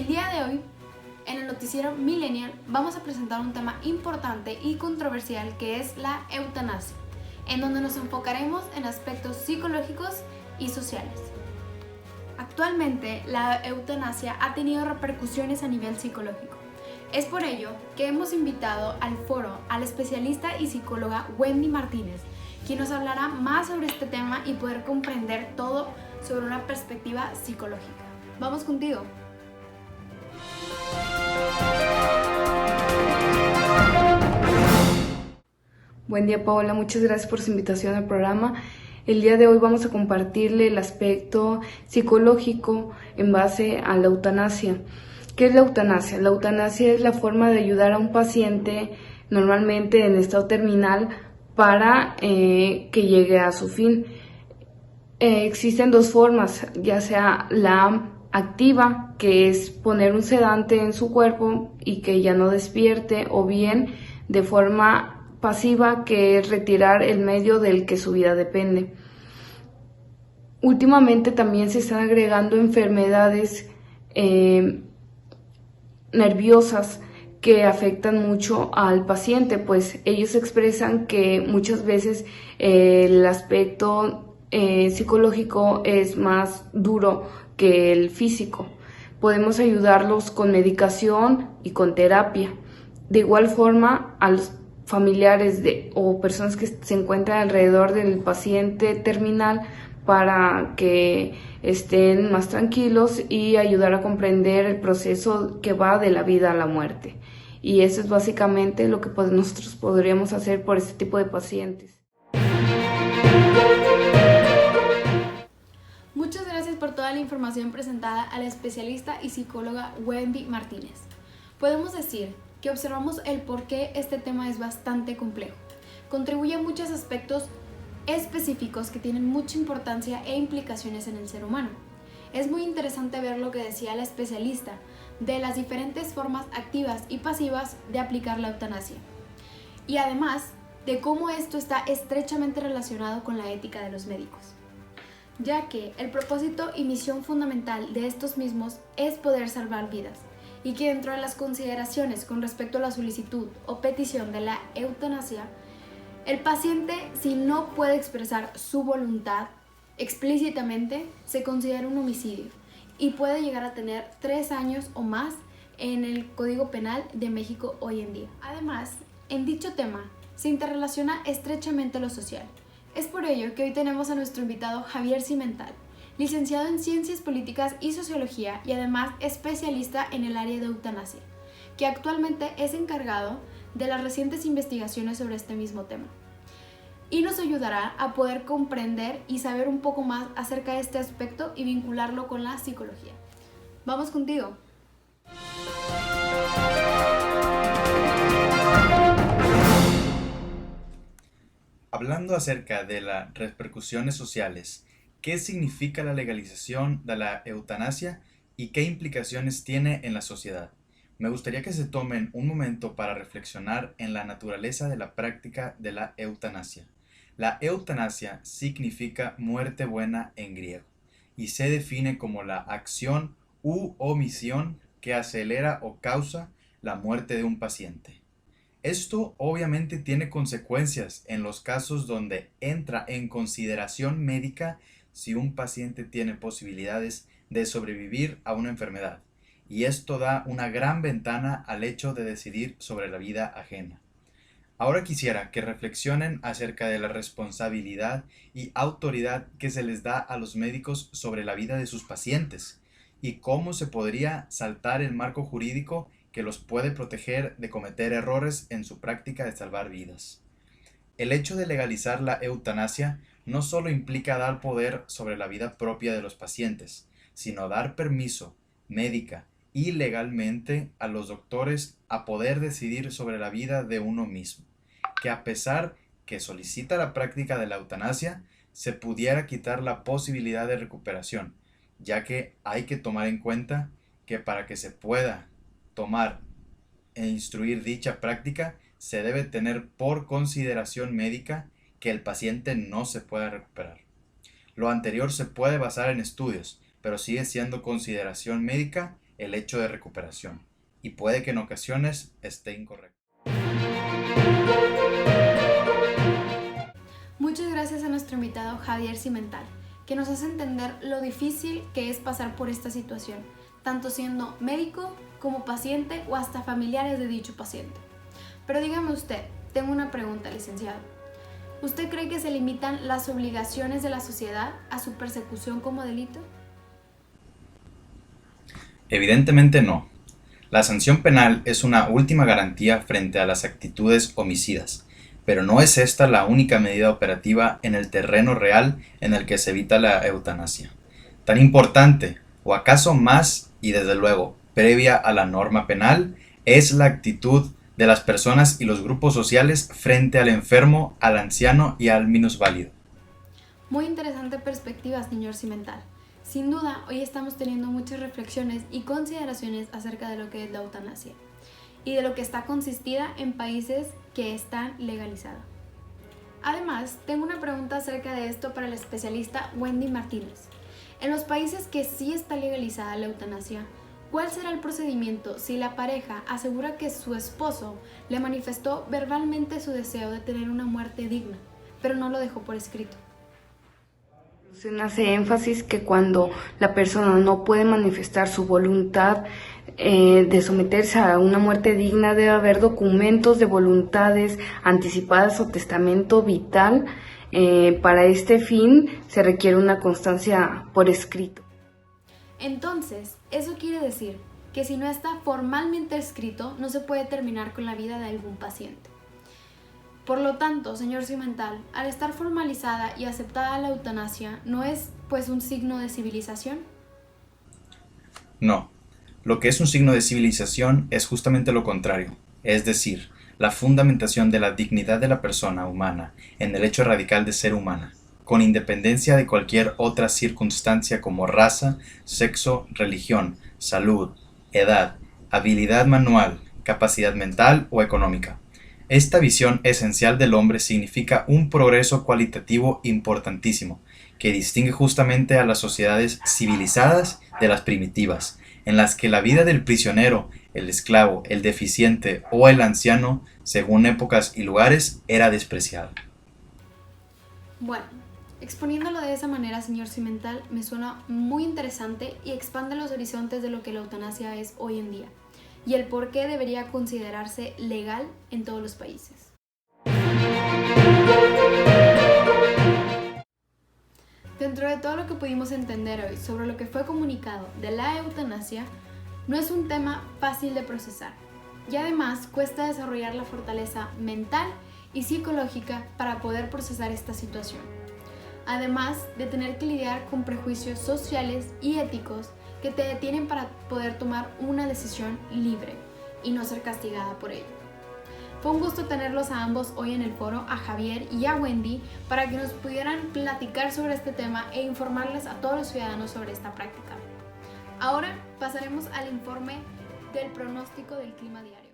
El día de hoy, en el noticiero Millennial, vamos a presentar un tema importante y controversial que es la eutanasia, en donde nos enfocaremos en aspectos psicológicos y sociales. Actualmente, la eutanasia ha tenido repercusiones a nivel psicológico. Es por ello que hemos invitado al foro a la especialista y psicóloga Wendy Martínez, quien nos hablará más sobre este tema y poder comprender todo sobre una perspectiva psicológica. Vamos contigo. Buen día, Paola, muchas gracias por su invitación al programa. El día de hoy vamos a compartirle el aspecto psicológico en base a la eutanasia. ¿Qué es la eutanasia? La eutanasia es la forma de ayudar a un paciente, normalmente en estado terminal, para que llegue a su fin. Existen dos formas, ya sea la activa, que es poner un sedante en su cuerpo y que ya no despierte, o bien de forma pasiva, que es retirar el medio del que su vida depende. Últimamente también se están agregando enfermedades nerviosas que afectan mucho al paciente, pues ellos expresan que muchas veces el aspecto psicológico es más duro que el físico. Podemos ayudarlos con medicación y con terapia. De igual forma, a los familiares o personas que se encuentran alrededor del paciente terminal, para que estén más tranquilos y ayudar a comprender el proceso que va de la vida a la muerte. Y eso es básicamente lo que nosotros podríamos hacer por este tipo de pacientes. Muchas gracias por toda la información presentada a la especialista y psicóloga Wendy Martínez. Podemos decir que observamos el por qué este tema es bastante complejo. Contribuye a muchos aspectos específicos que tienen mucha importancia e implicaciones en el ser humano. Es muy interesante ver lo que decía la especialista de las diferentes formas activas y pasivas de aplicar la eutanasia, y además de cómo esto está estrechamente relacionado con la ética de los médicos, ya que el propósito y misión fundamental de estos mismos es poder salvar vidas, y que dentro de las consideraciones con respecto a la solicitud o petición de la eutanasia, el paciente, si no puede expresar su voluntad explícitamente, se considera un homicidio y puede llegar a tener 3 años o más en el Código Penal de México hoy en día. Además, en dicho tema se interrelaciona estrechamente lo social. Es por ello que hoy tenemos a nuestro invitado Javier Cimental, licenciado en Ciencias Políticas y Sociología y además especialista en el área de eutanasia, que actualmente es encargado de las recientes investigaciones sobre este mismo tema, y nos ayudará a poder comprender y saber un poco más acerca de este aspecto y vincularlo con la psicología. Vamos contigo. Hablando acerca de las repercusiones sociales, ¿qué significa la legalización de la eutanasia y qué implicaciones tiene en la sociedad? Me gustaría que se tomen un momento para reflexionar en la naturaleza de la práctica de la eutanasia. La eutanasia significa muerte buena en griego y se define como la acción u omisión que acelera o causa la muerte de un paciente. Esto obviamente tiene consecuencias en los casos donde entra en consideración médica si un paciente tiene posibilidades de sobrevivir a una enfermedad, y esto da una gran ventana al hecho de decidir sobre la vida ajena. Ahora quisiera que reflexionen acerca de la responsabilidad y autoridad que se les da a los médicos sobre la vida de sus pacientes y cómo se podría saltar el marco jurídico que los puede proteger de cometer errores en su práctica de salvar vidas. El hecho de legalizar la eutanasia no solo implica dar poder sobre la vida propia de los pacientes, sino dar permiso médica y legalmente a los doctores a poder decidir sobre la vida de uno mismo, que a pesar que solicita la práctica de la eutanasia, se pudiera quitar la posibilidad de recuperación, ya que hay que tomar en cuenta que para que se pueda tomar e instruir dicha práctica, se debe tener por consideración médica que el paciente no se pueda recuperar. Lo anterior se puede basar en estudios, pero sigue siendo consideración médica el hecho de recuperación, y puede que en ocasiones esté incorrecto. Muchas gracias a nuestro invitado Javier Cimental, que nos hace entender lo difícil que es pasar por esta situación, tanto siendo médico como paciente o hasta familiares de dicho paciente. Pero dígame usted, tengo una pregunta, licenciado. ¿Usted cree que se limitan las obligaciones de la sociedad a su persecución como delito? Evidentemente no. La sanción penal es una última garantía frente a las actitudes homicidas, pero no es esta la única medida operativa en el terreno real en el que se evita la eutanasia. Tan importante, o acaso más, y desde luego, previa a la norma penal, es la actitud de las personas y los grupos sociales frente al enfermo, al anciano y al minusválido. Muy interesante perspectiva, señor Cimental. Sin duda, hoy estamos teniendo muchas reflexiones y consideraciones acerca de lo que es la eutanasia y de lo que está consistida en países que están legalizadas. Además, tengo una pregunta acerca de esto para el especialista Wendy Martínez. En los países que sí está legalizada la eutanasia, ¿cuál será el procedimiento si la pareja asegura que su esposo le manifestó verbalmente su deseo de tener una muerte digna, pero no lo dejó por escrito? Se hace énfasis que cuando la persona no puede manifestar su voluntad de someterse a una muerte digna, debe haber documentos de voluntades anticipadas o testamento vital. Para este fin se requiere una constancia por escrito. Entonces, eso quiere decir que si no está formalmente escrito, no se puede terminar con la vida de algún paciente. Por lo tanto, señor Cimental, al estar formalizada y aceptada la eutanasia, ¿no es pues un signo de civilización? No, lo que es un signo de civilización es justamente lo contrario, es decir, la fundamentación de la dignidad de la persona humana en el hecho radical de ser humana, con independencia de cualquier otra circunstancia como raza, sexo, religión, salud, edad, habilidad manual, capacidad mental o económica. Esta visión esencial del hombre significa un progreso cualitativo importantísimo, que distingue justamente a las sociedades civilizadas de las primitivas, en las que la vida del prisionero, el esclavo, el deficiente o el anciano, según épocas y lugares, era despreciada. Bueno, exponiéndolo de esa manera, señor Cimental, me suena muy interesante y expande los horizontes de lo que la eutanasia es hoy en día y el por qué debería considerarse legal en todos los países. Dentro de todo lo que pudimos entender hoy sobre lo que fue comunicado de la eutanasia, no es un tema fácil de procesar y además cuesta desarrollar la fortaleza mental y psicológica para poder procesar esta situación. Además de tener que lidiar con prejuicios sociales y éticos que te detienen para poder tomar una decisión libre y no ser castigada por ello. Fue un gusto tenerlos a ambos hoy en el foro, a Javier y a Wendy, para que nos pudieran platicar sobre este tema e informarles a todos los ciudadanos sobre esta práctica. Ahora pasaremos al informe del pronóstico del clima diario.